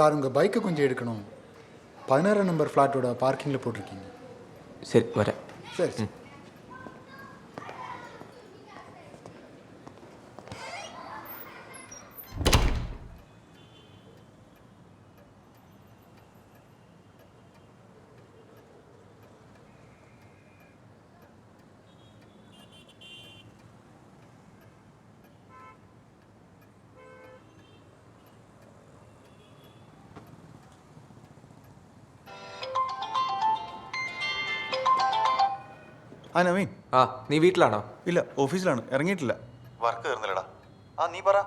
Sir உங்கள் பைக்கை கொஞ்சம் எடுக்கணும். 16 நம்பர் ஃப்ளாட்டோட பார்க்கிங்கில் போட்டிருக்கீங்க. சரி வரேன். சரி. ആ നവീൻ, ആ നീ വീട്ടിലാണോ? ഇല്ല ഓഫീസിലാണ്, ഇറങ്ങിയിട്ടില്ല. വർക്ക് തീർന്നില്ലടാ. ആ നീ പറ,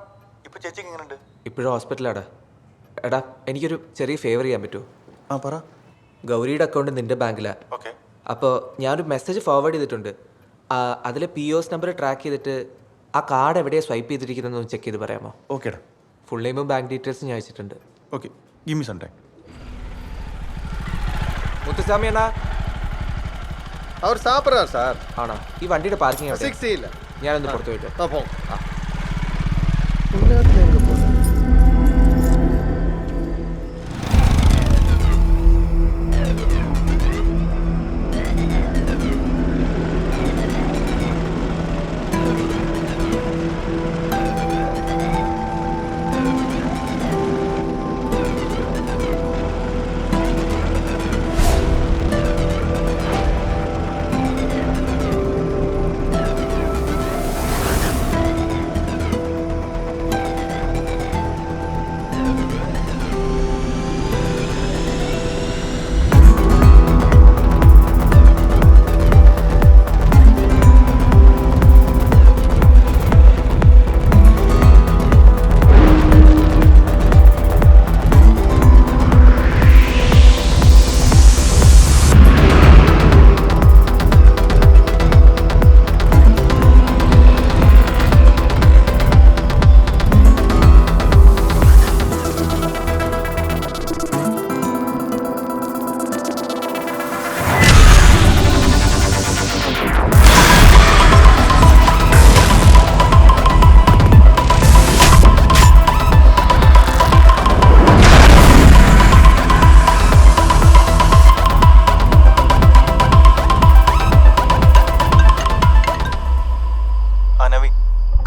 ഇപ്പൊ ചേച്ചിക്ക് എങ്ങനെയുണ്ട്? ഇപ്പോഴും ഹോസ്പിറ്റലാടാ. എടാ എനിക്കൊരു ചെറിയ ഫേവർ ചെയ്യാൻ പറ്റുമോ? ആ പറ. ഗൗരിയുടെ അക്കൗണ്ട് നിൻ്റെ ബാങ്കിലാണ്. ഓക്കെ. അപ്പോൾ ഞാനൊരു മെസ്സേജ് ഫോർവേഡ് ചെയ്തിട്ടുണ്ട്. അതിലെ POS നമ്പർ ട്രാക്ക് ചെയ്തിട്ട് ആ കാർഡ് എവിടെയാണ് സ്വൈപ്പ് ചെയ്തിരിക്കുന്നതെന്ന് ചെക്ക് ചെയ്ത് പറയാമോ? ഓക്കേടാ. ഫുൾ നെയിമും ബാങ്ക് ഡീറ്റെയിൽസും ഞാൻ അയച്ചിട്ടുണ്ട്. Okay, give me some time. Muthuswamy അണ്ണാ. அவர் சாப்பிட்றாரு சார். ആണോ? ഈ വണ്ടിയുടെ പാർക്കിംഗ് എവിടെ? 6 இல்ல. ഞാനൊന്ന് പുറത്ത് പോയിട്ട്. ஆ போங்க. எங்கே போகுது?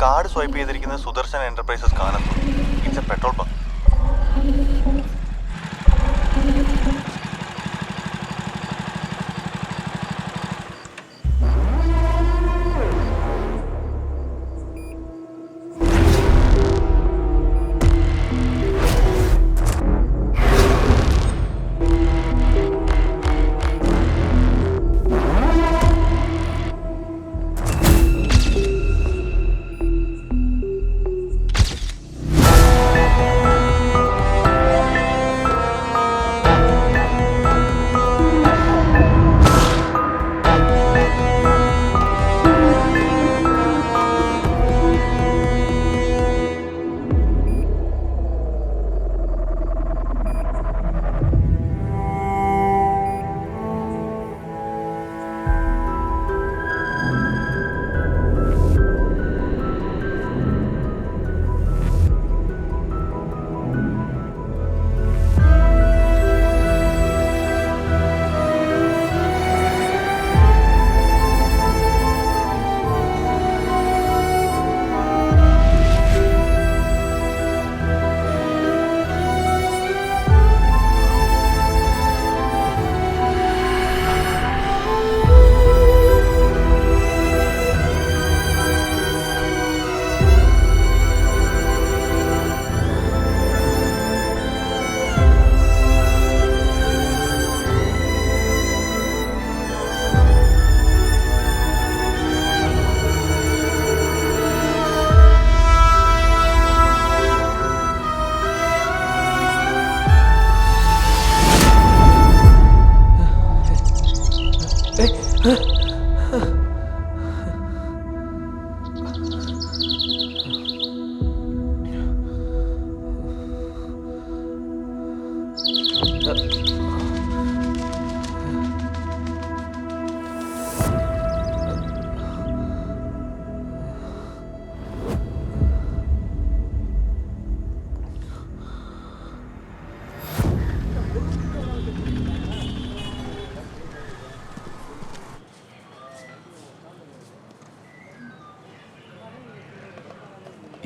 കാർഡ് സ്വൈപ്പ് ചെയ്തിരിക്കുന്നത് Sudarshan enterprises Kanathur. It's A petrol pump.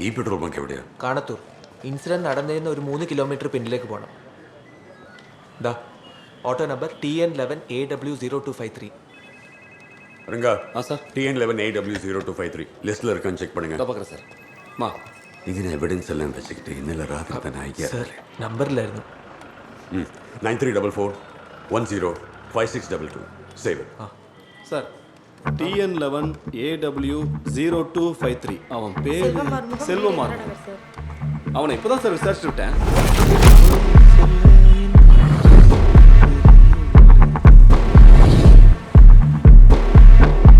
ഈ പെട്രോൾ ബങ്ക് എവിടെയാ? കാണത്തൂർ. ഇൻസിഡൻറ്റ് നടന്നതിന് ഒരു 3 കിലോമീറ്റർ പിന്നിലേക്ക് പോകണം. ദാ auto number TN11AW0253. Ranga sir. TN11AW0253 லிஸ்ட்ல இருக்கான்னு செக் பண்ணுங்க. பார்க்குறேன் சார். மா ഇതിന് എവിഡൻസ് എല്ലാം വെച്ചിട്ട് ഇന്നലെ രാത്രി തന്നെ അയക്കാം. സാർ നമ്പറിലായിരുന്നു. 9344105622 സേവ്. சார் TN11AW0253 அவன் பேர் செல்வமாறன். அவனை இப்போ தான் சார் விசாரிச்சு விட்டேன்.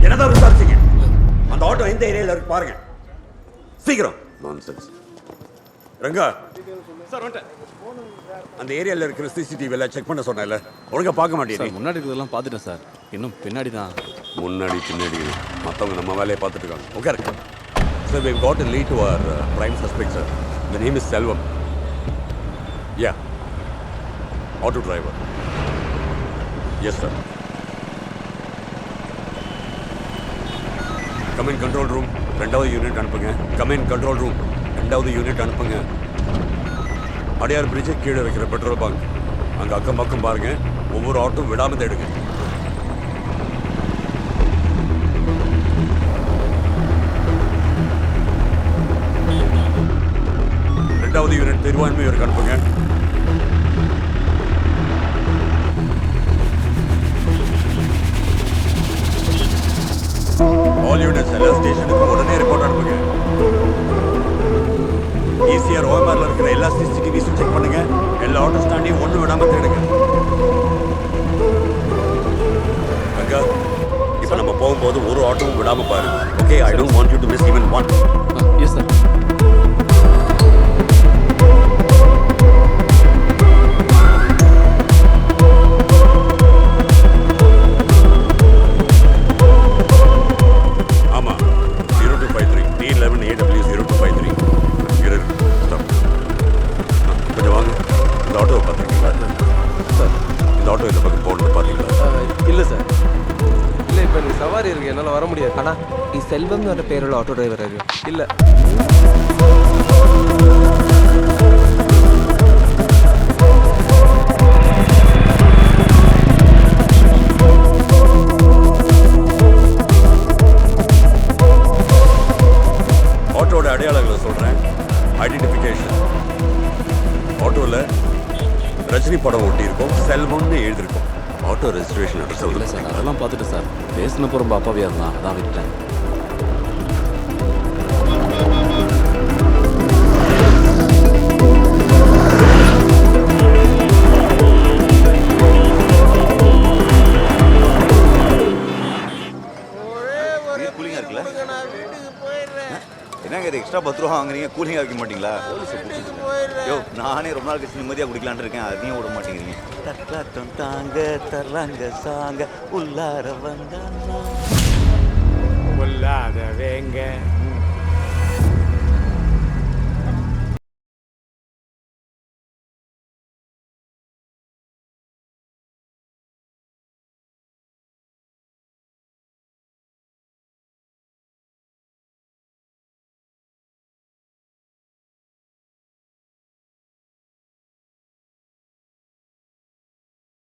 என்னதான் விசாரிச்சீங்க? அந்த ஆட்டோ எந்த ஏரியால இருக்கு பாருங்க சீக்கிரம். நான்சென்ஸ். ரங்கா சார் வந்துட்டேன். அந்த ஏரியால இருக்கிற சிசிடிவி எல்லாம் செக் பண்ண சொன்னேன்ல, ஒழுங்கா பார்க்க மாட்டேன். சார் முன்னாடி இருக்கிறதெல்லாம் பார்த்துட்டேன் சார். இன்னும் பின்னாடி தான். முன்னாடி பின்னாடி மற்றவங்க நம்ம வேலையை பார்த்துட்டு இருக்காங்க. Okay sir, we've got a lead to our prime suspect, sir. The name is Selvam. Yeah. Auto driver. Yes, sir. Come in control room. ரெண்டாவது யூனிட் அனுப்புங்க. Come in control room. ரெண்டாவது யூனிட் அனுப்புங்க. அடையார் பிரிட்ஜு கீழே இருக்கிற petrol bunk அங்கே அக்கம் பக்கம் பாருங்க. ஒவ்வொரு ஆட்டோ விடாமல் தேடுங்க. ரெண்டாவது யூனிட் திருவான்மையூருக்கு அனுப்புங்க. ஆல் யூனிட்ஸ் எல்லா ஸ்டேஷனுக்கும் உடனே ரிப்போர்ட் அனுப்புங்க. ஈசிஆர் ஓஎம்ஆர்ல இருக்கிற எல்லா சிசிடிவிஸும் செக் பண்ணுங்க. எல்லா ஆட்டோ ஸ்டாண்டையும் ஒன்று விடாம தேடுங்க. அக்கா, இப்போ நம்ம போகும்போது ஒரு ஆட்டோவும் விடாம பாருங்க. Okay, I don't want you to miss even one. Yes sir. ஆமா, 0253 T11AW0253. கொஞ்சம் வாங்க. இந்த ஆட்டோவை பார்த்துருக்கீங்களா சார்? இந்த ஆட்டோ இந்த பக்கம் போகணுன்னு பார்த்தீங்களா? இல்லை சார், இல்லை. இப்போ எனக்கு சவாரி இருக்கு, என்னால் வர முடியாது. അണ്ണാ ഈ സെൽവം എന്ന് പറഞ്ഞ പേരുള്ള ഓട്ടോ ഡ്രൈവർ ആയിരുന്നു. இல்லை. ஆட்டோட அடையாளங்களை சொல்கிறேன். ஐடென்டிஃபிகேஷன். ஆட்டோவில் ரஜினி படம் ஒட்டியிருக்கோம். செல்வம்னு எழுதியிருக்கோம். ஆட்டோ ரெஜிஸ்ட்ரேஷன் இல்லை அட்ரஸ் சார், அதெல்லாம் பார்த்துட்டு சார். பேசினப்போ ரொம்ப அப்பாவியாக இருந்தான், அதான் விட்டேன். கூலிங்காக இருக்குல்ல? என்னங்க இது எக்ஸ்ட்ரா 10 ரூபா வாங்குறீங்க, கூலிங்காக வைக்க மாட்டீங்களா? யோ, நானே ரொம்ப நாள் கழிச்சு நிம்மதியாக குடிக்கலான்னு இருக்கேன், அதையும் விட மாட்டேங்கிறீங்க. தட்டாட்டம் தாங்க தர்றாங்க சாங்க உள்ளார வந்தாங்க. உள்ளாத வேங்க